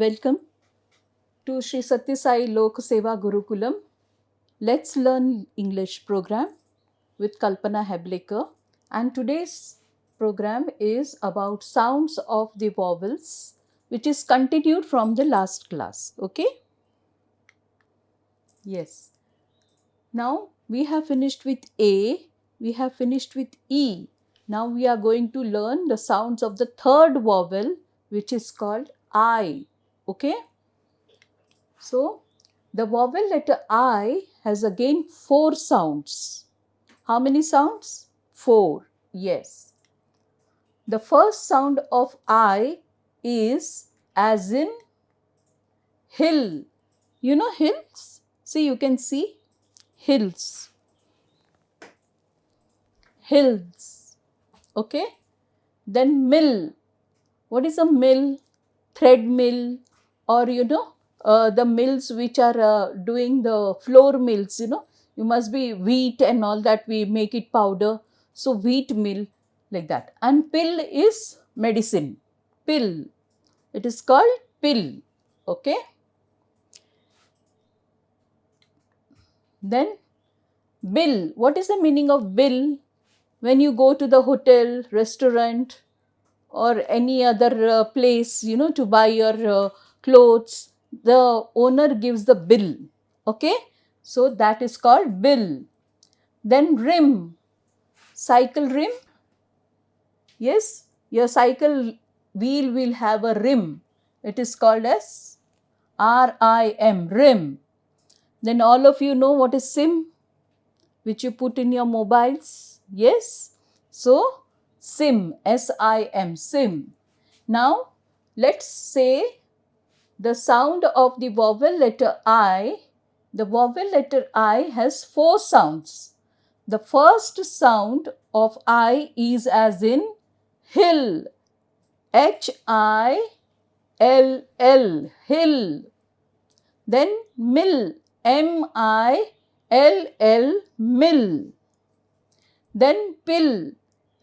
Welcome to Sri Satya Sai Lok Seva Gurukulam. Let's Learn English program with Kalpana Heblekar. And today's program is about sounds of the vowels, which is continued from the last class. Okay? Yes. Now we have finished with A, we have finished with E. Now we are going to learn the sounds of the third vowel, which is called I. Okay? So, the vowel letter I has again 4 sounds. How many sounds? 4. Yes. The first sound of I is as in hill. You know hills? See, you can see hills. Hills. Okay. Then mill. What is a mill? Thread mill, or the mills which are doing the flour mills, you must be wheat and all that, we make it powder. So wheat mill, like that. And pill is medicine. Pill. It is called pill. Okay. Then bill. What is the meaning of bill? When you go to the hotel, restaurant, or any other place, to buy your clothes, the owner gives the bill. Okay. So that is called bill. Then rim. Cycle rim. Yes. Your cycle wheel will have a rim. It is called as RIM. Rim. Then all of you know what is SIM, which you put in your mobiles. Yes. So SIM. SIM. SIM. Now let's say the sound of the vowel letter I. The vowel letter I has 4 sounds. The first sound of I is as in hill. HILL. Hill. Then mill. MILL. Mill. Then pill.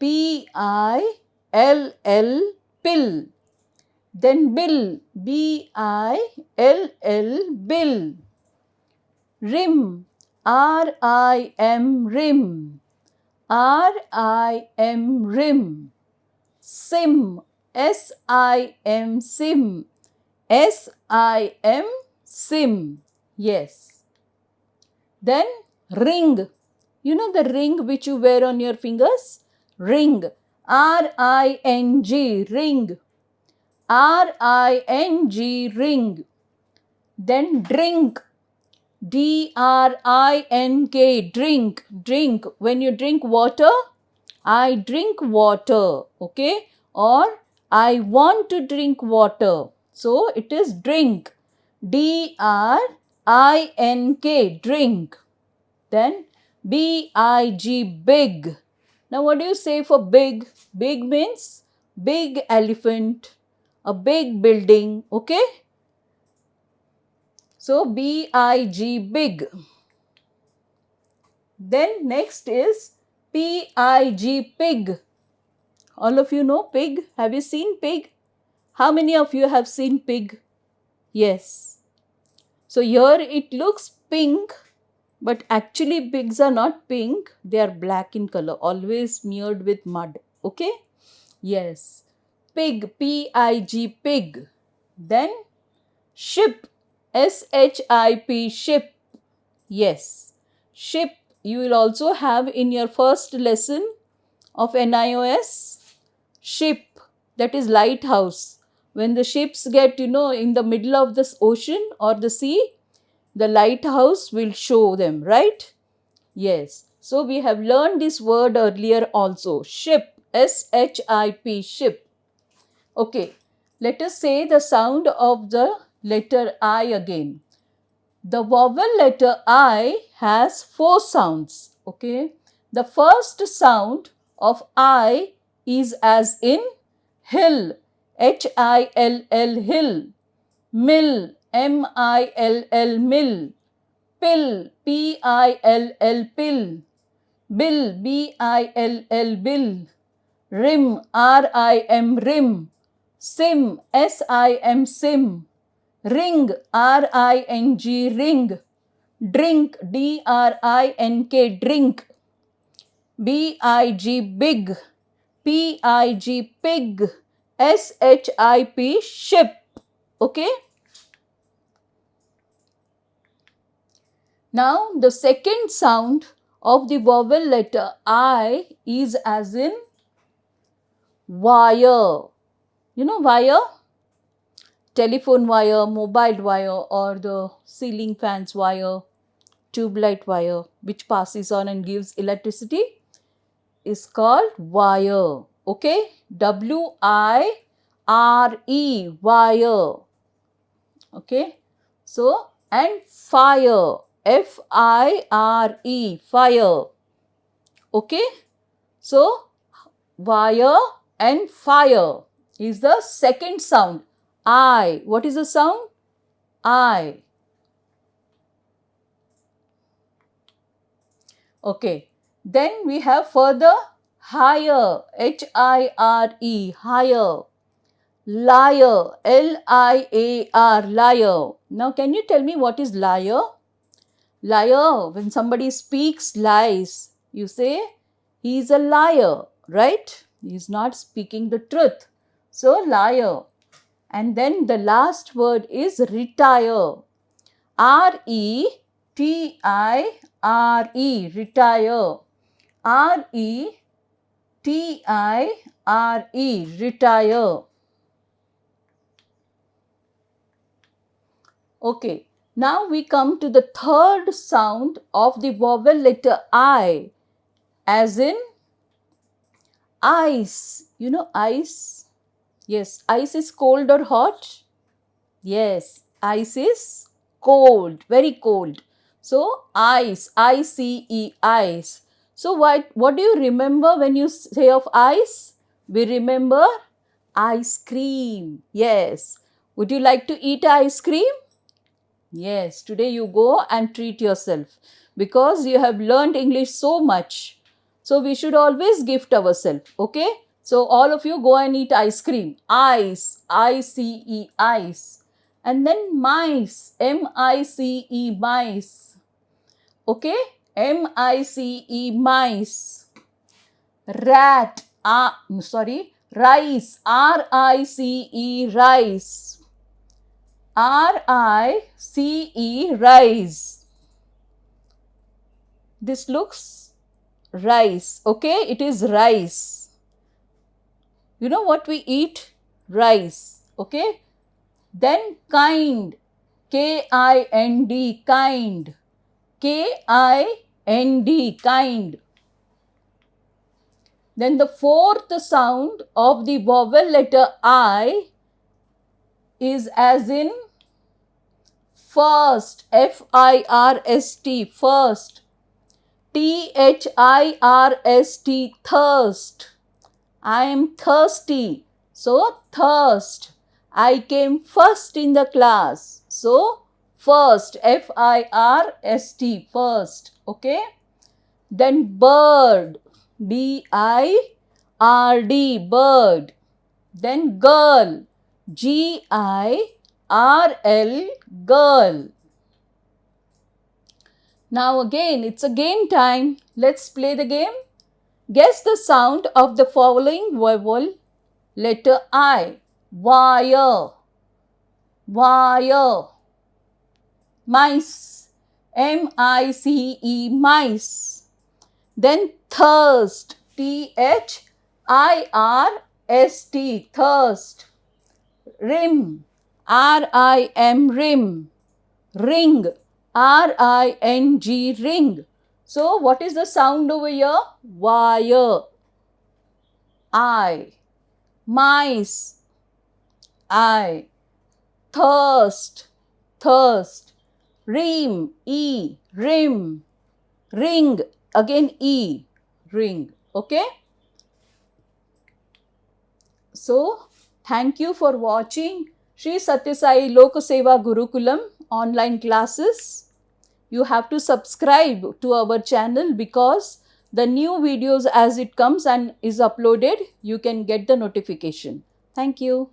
PILL. Pill. Then bill. BILL. Bill. Rim. RIM. Rim. RIM. Rim. Sim. SIM. Sim. SIM. Sim. Yes. Then ring. You know the ring which you wear on your fingers? Ring. RING. Ring. RING. Ring. Then drink. DRINK. Drink. Drink. When you drink water, I drink water. Okay. Or I want to drink water. So it is drink. DRINK. Drink. Then BIG. Big. Now what do you say for big? Big means big elephant, a big building. Okay. So BIG. Big. Then next is PIG. Pig. All of you know pig. Have you seen pig? How many of you have seen pig? Yes. So here it looks pink, but actually pigs are not pink. They are black in color, always smeared with mud. Okay? Yes. Pig. PIG. Pig. Then ship. SHIP. Ship. Yes. Ship. You will also have in your first lesson of NIOS. Ship. That is lighthouse. When the ships get, in the middle of this ocean or the sea, the lighthouse will show them, right? Yes. So we have learned this word earlier also. Ship. SHIP. Ship. Okay. Let us say the sound of the letter I again. The vowel letter I has 4 sounds. Okay. The first sound of I is as in hill. HILL. Hill. Mill. MILL. Mill. Pill. PILL. Pill. Bill. BILL. Bill. Rim. RIM. Rim. Sim. SIM. Sim. Ring, R-I-N-G, ring. Drink, D-R-I-N-K, drink. B-I-G, big. P-I-G, pig. S-H-I-P, ship. Okay? Now, the second sound of the vowel letter I is as in wire. You know wire? Telephone wire, mobile wire, or the ceiling fans wire, tube light wire, which passes on and gives electricity, is called wire. Okay? W-I-R-E, wire. Okay? So, and fire, F-I-R-E, fire. Okay? So, wire and fire is the second sound. I. What is the sound? I. Okay. Then we have further higher, H-I-R-E, higher. Liar, L-I-A-R, liar. Now, can you tell me what is liar? Liar, when somebody speaks lies, you say he is a liar, right? He is not speaking the truth. So, liar. And then the last word is retire. R-E-T-I-R-E, retire. R-E-T-I-R-E, retire. Okay, now we come to the third sound of the vowel letter I, as in ice. You know ice? Yes, ice is cold or hot? Yes, ice is cold, very cold. So, ice, I-C-E, ice. So, what do you remember when you say of ice? We remember ice cream. Yes. Would you like to eat ice cream? Yes, today you go and treat yourself because you have learned English so much. So, we should always gift ourselves. Okay? So, all of you go and eat ice cream. Ice, I-C-E, ice. And then mice, M-I-C-E, mice. Okay? M-I-C-E, mice. Rat, rice, R-I-C-E, rice. R-I-C-E, rice. This looks rice. Okay? It is rice. You know what we eat? Rice. Okay? Then kind, K-I-N-D, kind. K-I-N-D, kind. Then the fourth sound of the vowel letter I is as in first, F-I-R-S-T, first. T-H-I-R-S-T, thirst. I am thirsty. So, thirst. I came first in the class. So, first, F-I-R-S-T, first. Okay. Then bird, B-I-R-D, bird. Then girl, G-I-R-L, girl. Now again, it's a game time. Let's play the game. Guess the sound of the following vowel letter I. Wire, wire. Mice, M-I-C-E, mice. Then thirst, T-H-I-R-S-T, thirst. Rim, R-I-M, rim. Ring, R-I-N-G, ring. So, what is the sound over here? Wire. I. Mice. I. Thirst. Thirst. Rim. E. Rim. Ring. Again E. Ring. Okay. So, thank you for watching Sri Sathya Sai Lokaseva Gurukulam online classes. You have to subscribe to our channel because the new videos as it comes and is uploaded, you can get the notification. Thank you.